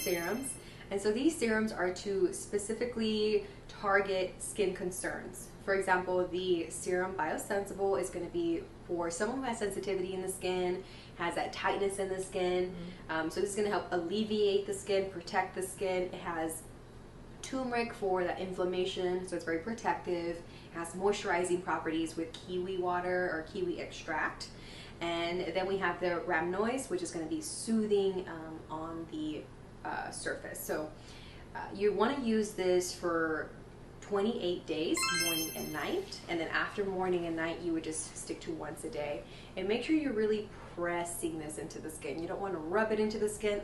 serums. And so these serums are to specifically target skin concerns. For example, the serum Biosendible is going to be for someone who has sensitivity in the skin, has that tightness in the skin. So this is going to help alleviate the skin, protect the skin. It has turmeric for that inflammation, so it's very protective. It has moisturizing properties with kiwi water or kiwi extract. And then we have the retinoids, which is going to be soothing on the surface. So you want to use this for 28 days, morning and night, and then after morning and night you would just stick to once a day. And make sure you're really pressing this into the skin. You don't want to rub it into the skin.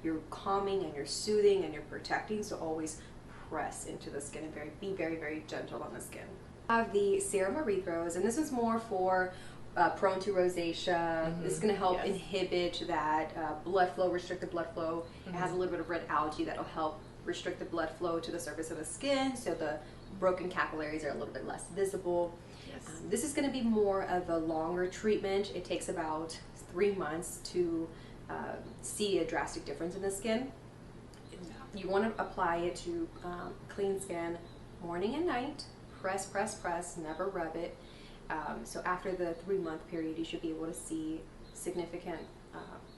You're calming and you're soothing and you're protecting, so always press into the skin and be very, very gentle on the skin. I have the serum Erythros, and this is more for prone to rosacea. This is going to help inhibit that blood flow, restrict the blood flow. It has a little bit of red algae that'll help restrict the blood flow to the surface of the skin, so the broken capillaries are a little bit less visible. This is going to be more of a longer treatment. It takes about 3 months to see a drastic difference in the skin. You want to apply it to clean skin morning and night. Press, press, press, never rub it. So after the 3-month period, you should be able to see significant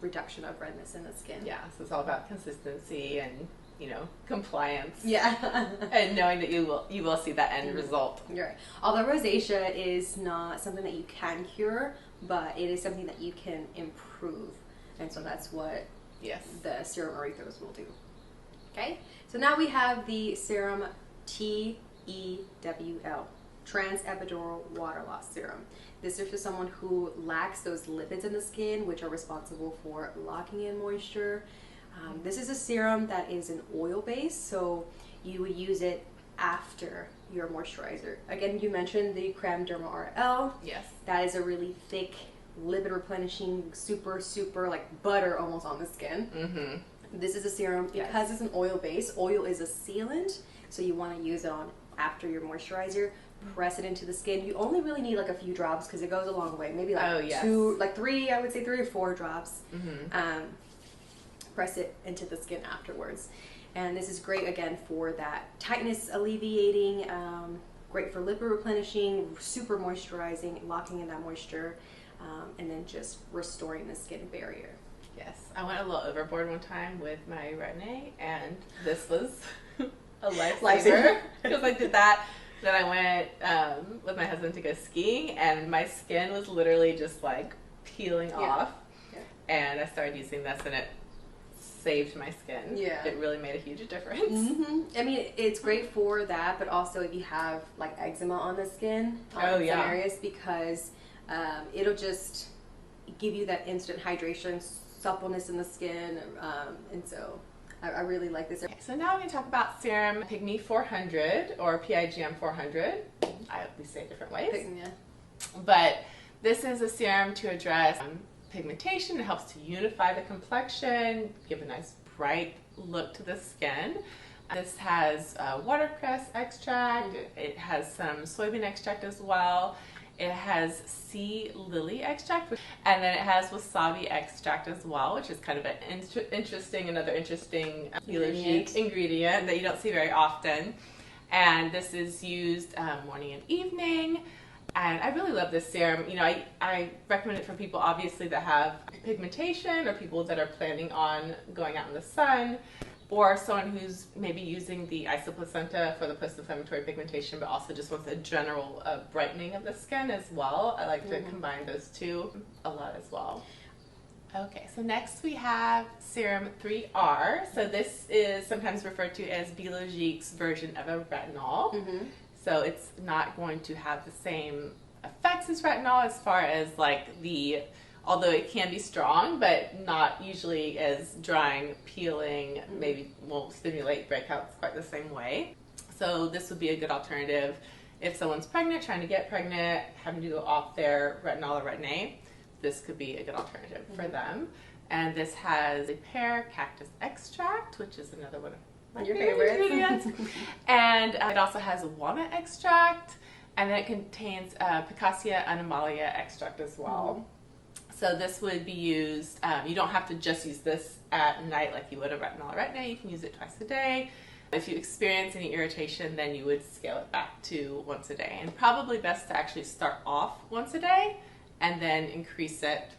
reduction of redness in the skin. Yeah, so it's all about consistency and, you know, compliance. Yeah. And knowing that you will see that end result. You're right. Although rosacea is not something that you can cure, but it is something that you can improve. And so that's what the serum Erythros will do. Okay, so now we have the serum T.E.W.L, trans epidural water loss serum. This is for someone who lacks those lipids in the skin, which are responsible for locking in moisture. This is a serum that is an oil base, so you would use it after your moisturizer. Again, you mentioned the Creme Derma RL. Yes. That is a really thick, lipid replenishing, super like butter almost on the skin. This is a serum because it's an oil base. Oil is a sealant, so you want to use it on after your moisturizer. Press it into the skin. You only really need like a few drops because it goes a long way. Maybe like 2, like 3, I would say 3 or 4 drops. Press it into the skin afterwards. And this is great again for that tightness alleviating, great for lipid replenishing, super moisturizing, locking in that moisture, and then just restoring the skin barrier. Yes, I went a little overboard one time with my retin-A, and this was a lifesaver because I did that. Then I went with my husband to go skiing, and my skin was literally just like peeling off. And I started using this, and it saved my skin. It really made a huge difference. I mean, it's great for that, but also if you have like eczema on the skin, some areas, because it'll just give you that instant hydration, suppleness in the skin, and so I really like this. Okay, so now we're going to talk about serum Pigme 400 or PIGM 400. We say it different ways. But this is a serum to address pigmentation. It helps to unify the complexion, give a nice bright look to the skin. This has watercress extract. It has some soybean extract as well. It has sea lily extract, and then it has wasabi extract as well, which is kind of an another interesting biologique ingredient that you don't see very often. And this is used morning and evening. And I really love this serum. You know, I recommend it for people obviously that have pigmentation, or people that are planning on going out in the sun, or someone who's maybe using the isoplacenta for the post-inflammatory pigmentation, but also just wants a general brightening of the skin as well. I like to combine those two a lot as well. Okay, so next we have serum 3R. So this is sometimes referred to as Biologique's version of a retinol. So it's not going to have the same effects as retinol as far as like although it can be strong, but not usually as drying, peeling, maybe won't stimulate breakouts quite the same way. So this would be a good alternative if someone's pregnant, trying to get pregnant, having to go off their retinol or retin-A. This could be a good alternative for them. And this has a pear cactus extract, which is another one of my favorite ingredients. And it also has walnut extract, and then it contains Picacia animalia extract as well. So this would be used, you don't have to just use this at night like you would a retinol or retin-A. You can use it twice a day. If you experience any irritation, then you would scale it back to once a day. And probably best to actually start off once a day and then increase it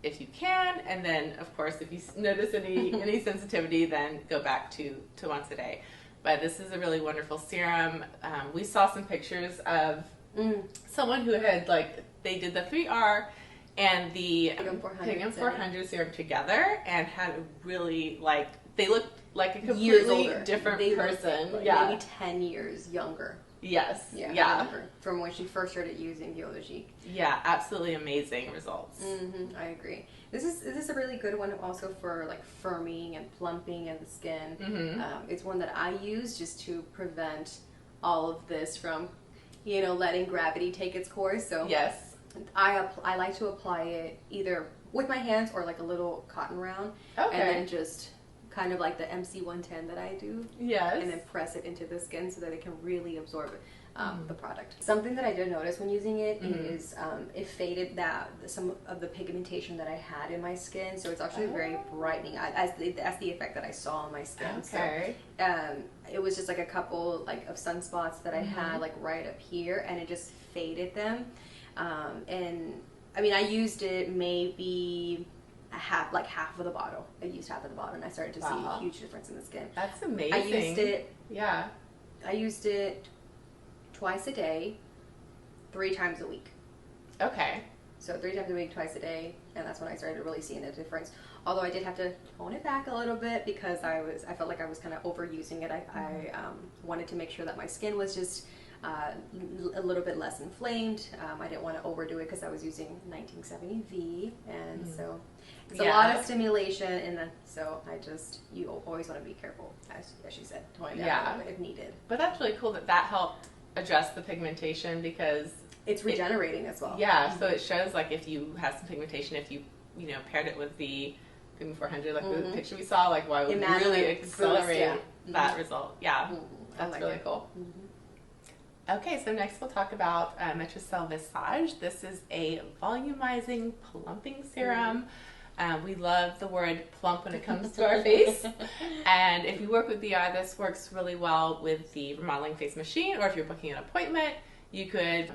if you can. And then, of course, if you notice any sensitivity, then go back to once a day. But this is a really wonderful serum. We saw some pictures of someone who had, like, they did the 3R and the Pigment 400 serum together and had a really, like, they looked like a completely different person. Like yeah. Maybe 10 years younger. Yes. Yeah. Yeah. From when she first started using Biologique. Yeah, absolutely amazing results. I agree. This is a really good one also for like firming and plumping in the skin. It's one that I use just to prevent all of this from, you know, letting gravity take its course. So yes, I like to apply it either with my hands or like a little cotton round, and then just kind of like the MC110 that I do. Yes. And then press it into the skin so that it can really absorb the product. Something that I did notice when using it is it faded some of the pigmentation that I had in my skin, so it's actually very brightening. That's the effect that I saw on my skin. Okay. So it was just like a couple like of sunspots that I had like right up here, and it just faded them. And I mean, I used it maybe half of the bottle. I used half of the bottle, and I started to see a huge difference in the skin. That's amazing. I used it. Yeah. I used it twice a day, 3 times a week. Okay. So 3 times a week, twice a day, and that's when I started really seeing the difference. Although I did have to tone it back a little bit because I felt like I was kind of overusing it. I wanted to make sure that my skin was just a little bit less inflamed. I didn't want to overdo it because I was using 1970V, and so it's a lot of stimulation, and so you always want to be careful, as she said, toning down a little bit if needed. But that's really cool that helped address the pigmentation because it's regenerating as well. Yeah, so it shows like if you have some pigmentation, if you paired it with the Pigment 400, like the picture we saw, like why would really accelerate that result? Yeah, that's like really cool. Okay, so next we'll talk about Matricel Visage. This is a volumizing plumping serum. We love the word plump when it comes to our face. And if you work with BI, this works really well with the remodeling face machine, or if you're booking an appointment, you could,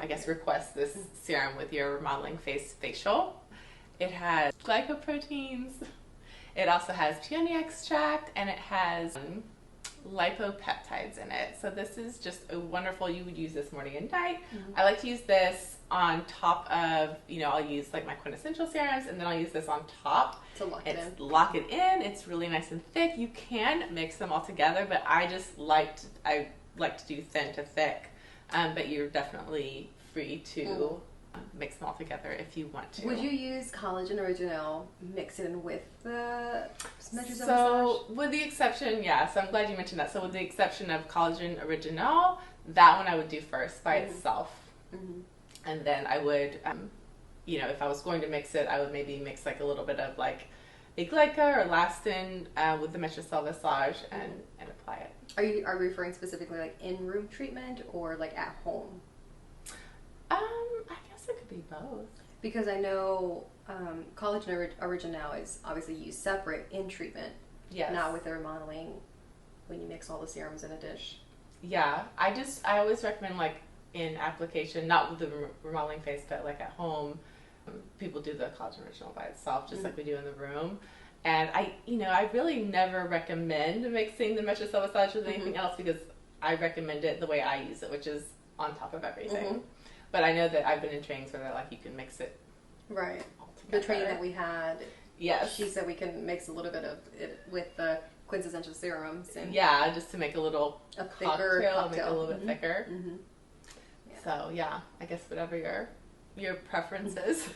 I guess, request this serum with your remodeling face facial. It has glycoproteins. It also has peony extract, and it has lipopeptides in it. So this is just a wonderful, you would use this morning and night. I like to use this on top of, I'll use like my quintessential serums, and then I'll use this on top to lock it in. It's really nice and thick. You can mix them all together, but I like to do thin to thick. But you're definitely free to mix them all together if you want to. Would you use Collagen Original, mix it in with the Matricel Visage? So, with the exception, so I'm glad you mentioned that. So, with the exception of Collagen Original, that one I would do first by itself. And then I would, if I was going to mix it, I would maybe mix like a little bit of like a Glyca or Elastin with the Matricel Visage and apply it. Are you referring specifically like in-room treatment or like at home? I guess it could be both. Because I know Collagen Original is obviously used separate in treatment. Yes. Not with the remodeling when you mix all the serums in a dish. Yeah. I always recommend like in application, not with the remodeling face, but like at home, people do the Collagen Original by itself, just like we do in the room. And I really never recommend mixing the Matricel Visage with anything else because I recommend it the way I use it, which is on top of everything. But I know that I've been in trainings where they're like, you can mix it. Right. The training that we had, she said we can mix a little bit of it with the quintessential serums. And just to make a thicker cocktail. Make it a little bit thicker. So I guess whatever your preference is.